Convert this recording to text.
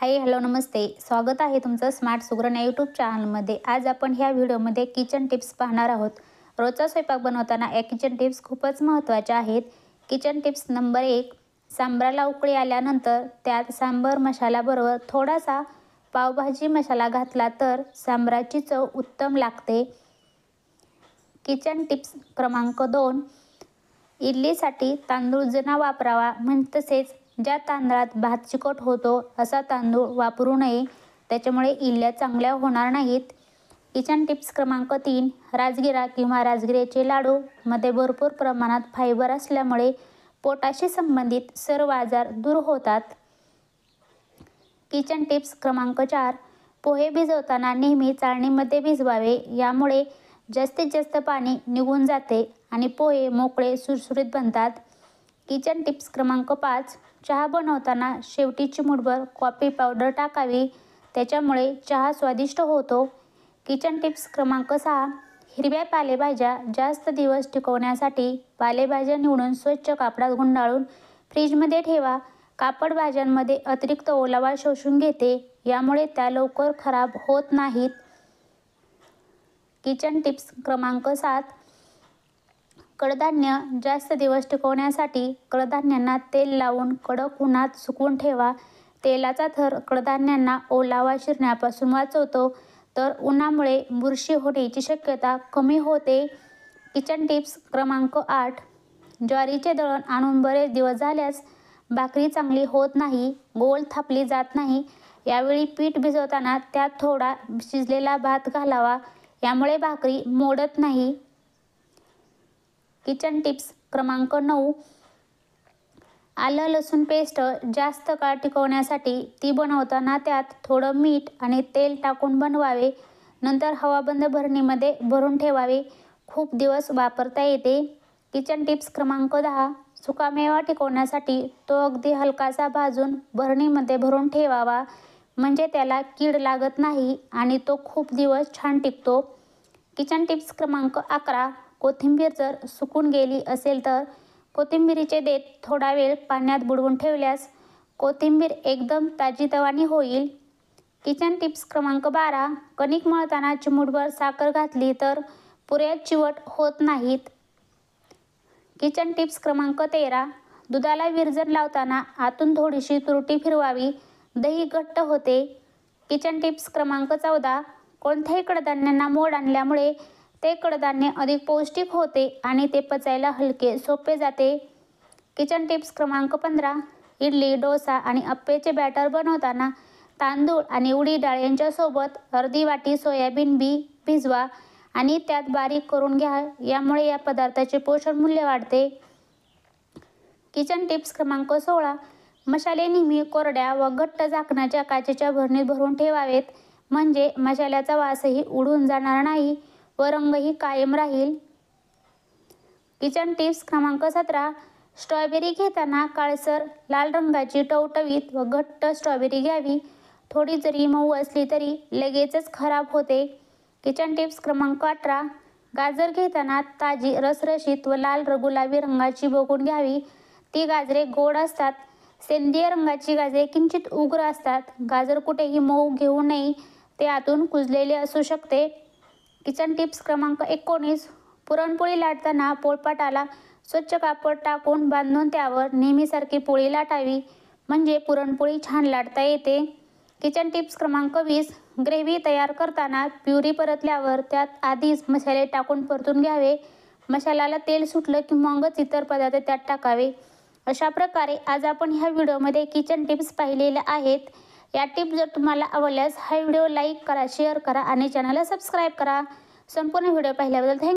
Hi hello नमस्ते, स्वागत आहे तुमचं स्मार्ट सुगरण या यूट्यूब चॅनलमध्ये। आज आपण ह्या व्हिडिओमध्ये किचन टिप्स पाहणार आहोत। रोजचा स्वयंपाक बनवताना या किचन टिप्स खूपच महत्त्वाच्या आहेत। किचन टिप्स नंबर 1, सांबराला उकळी आल्यानंतर त्यात सांबर मसाल्याबरोबर थोडासा पावभाजी मसाला घातला तर सांबराची चव उत्तम लागते। किचन टिप्स क्रमांक 2, इडलीसाठी तांदूळ जुना वापरावा, तसेच ज्या तांदळात भात चिकट होतो असा तांदूळ वापरू नये, त्याच्यामुळे इडल्या चांगल्या होणार नाहीत। किचन टिप्स क्रमांक 3, राजगिरा किंवा राजगिऱ्याचे लाडू मध्ये भरपूर प्रमाणात फायबर असल्यामुळे पोटाशी संबंधित सर्व आजार दूर होतात। किचन टिप्स क्रमांक 4, पोहे भिजवताना नेहमी चाळणीमध्ये भिजवावे, यामुळे जास्तीत जास्त पाणी निघून जाते आणि पोहे मोकळे सुरसुरीत बनतात। किचन टिप्स क्रमांक 5, चहा बनवताना शेवटी चिमूटभर कॉफी पावडर टाकावी, त्याच्यामुळे चहा स्वादिष्ट होतो। किचन टिप्स क्रमांक 6, हिरव्या पालेभाज्या जास्त दिवस टिकवण्यासाठी पालेभाज्या निवडून स्वच्छ कापडात गुंडाळून फ्रीजमध्ये ठेवा। कापड भाज्यांमध्ये अतिरिक्त ओलावा शोषून घेते, यामुळे त्या लवकर खराब होत नाहीत। किचन टिप्स क्रमांक 7, कडधान्य जास्त दिवस टिकवण्यासाठी कडधान्यांना तेल लावून कडक उन्हात सुकवून ठेवा। तेलाचा थर कडधान्यांना ओलावा शिरण्यापासून वाचवतो, तर उन्हामुळे बुरशी होण्याची शक्यता कमी होते। किचन टिप्स क्रमांक 8, ज्वारीचे दळण आणून बरेच दिवस झाल्यास भाकरी चांगली होत नाही, गोल थापली जात नाही। यावेळी पीठ भिजवताना त्यात थोडा शिजलेला भात घालावा, यामुळे भाकरी मोडत नाही। किचन टिप्स क्रमांक 9, आलं लसूण पेस्ट जास्त काळ टिकवण्यासाठी ती बनवताना त्यात थोडं मीठ आणि तेल टाकून बनवावे, नंतर हवाबंद भरणीमध्ये भरून ठेवावे, खूप दिवस वापरता येते। किचन टिप्स क्रमांक 10, सुकामेवा टिकवण्यासाठी तो अगदी हलकासा भाजून भरणीमध्ये भरून ठेवावा, म्हणजे त्याला कीड लागत नाही आणि तो खूप दिवस छान टिकतो। किचन टिप्स क्रमांक 11, कोथिंबीर जर सुकून गेली असेल तर कोथिंबीरीचे देठ थोडा वेळ पाण्यात बुडवून ठेवल्यास कोथिंबीर एकदम ताजीतवानी होईल। किचन टिप्स क्रमांक 12, कणिक मळताना चिमूटभर साखर घातली तर पुऱ्या चिवट होत नाहीत। किचन टिप्स क्रमांक 13, दुधाला विरजण लावताना आतून थोडीशी तुरटी फिरवावी, दही घट्ट होते। किचन टिप्स क्रमांक 14, कोणत्याही कडधान्यांना मोड आणल्यामुळे ते कडधान्य अधिक पौष्टिक होते आणि ते पचायला हलके सोपे जाते। किचन टिप्स क्रमांक 15, इडली, डोसा आणि अप्पेचे बॅटर बनवताना तांदूळ आणि उडीद डाळ यांच्यासोबत अर्धी वाटी सोयाबीन बी भिजवा आणि त्यात बारीक करून घ्या, यामुळे या पदार्थाचे पोषण मूल्य वाढते। किचन टिप्स क्रमांक 16, मसाले नेहमी कोरड्या व घट्ट झाकणाच्या काचेच्या भरणीत भरून ठेवावेत, म्हणजे मसाल्याचा वासही उडून जाणार नाही व रंगही कायम राहील। किचन टिप्स क्रमांक 17, स्ट्रॉबेरी घेताना काळसर लाल रंगाची टवटवीत व घट्ट स्ट्रॉबेरी घ्यावी, थोडी जरी मऊ असली तरी लगेचच खराब होते। किचन टिप्स क्रमांक 18, गाजर घेताना ताजी रसरशीत व लाल गुलाबी रंगाची बघून घ्यावी, ती गाजरे गोड असतात। सेंद्रिय रंगाची गाजरे किंचित उग्र असतात। गाजर कुठेही मऊ घेऊ नये, ते आतून कुजलेले असू शकते। किचन टिप्स क्रमांक 19, पुरणपोळी लाटताना पोळपाटाला स्वच्छ कापड टाकून बांधून त्यावर नेहमीसारखी पोळी लाटावी, म्हणजे पुरणपोळी छान लाटता येते। किचन टिप्स क्रमांक 20, ग्रेव्ही तयार करताना प्युरी परतल्यावर त्यात आधीच मसाले टाकून परतून घ्यावे, मसाल्याला तेल सुटलं की मगच इतर पदार्थ त्यात टाकावे। अशा प्रकारे आज आपण ह्या व्हिडिओमध्ये किचन टिप्स पाहिलेल्या आहेत। या टिप्स जर तुम्हाला आवडल्यास हा व्हिडिओ लाईक करा, शेअर करा आणि चॅनलला सबस्क्राईब करा। संपूर्ण व्हिडिओ पाहिल्याबद्दल थँक्यू।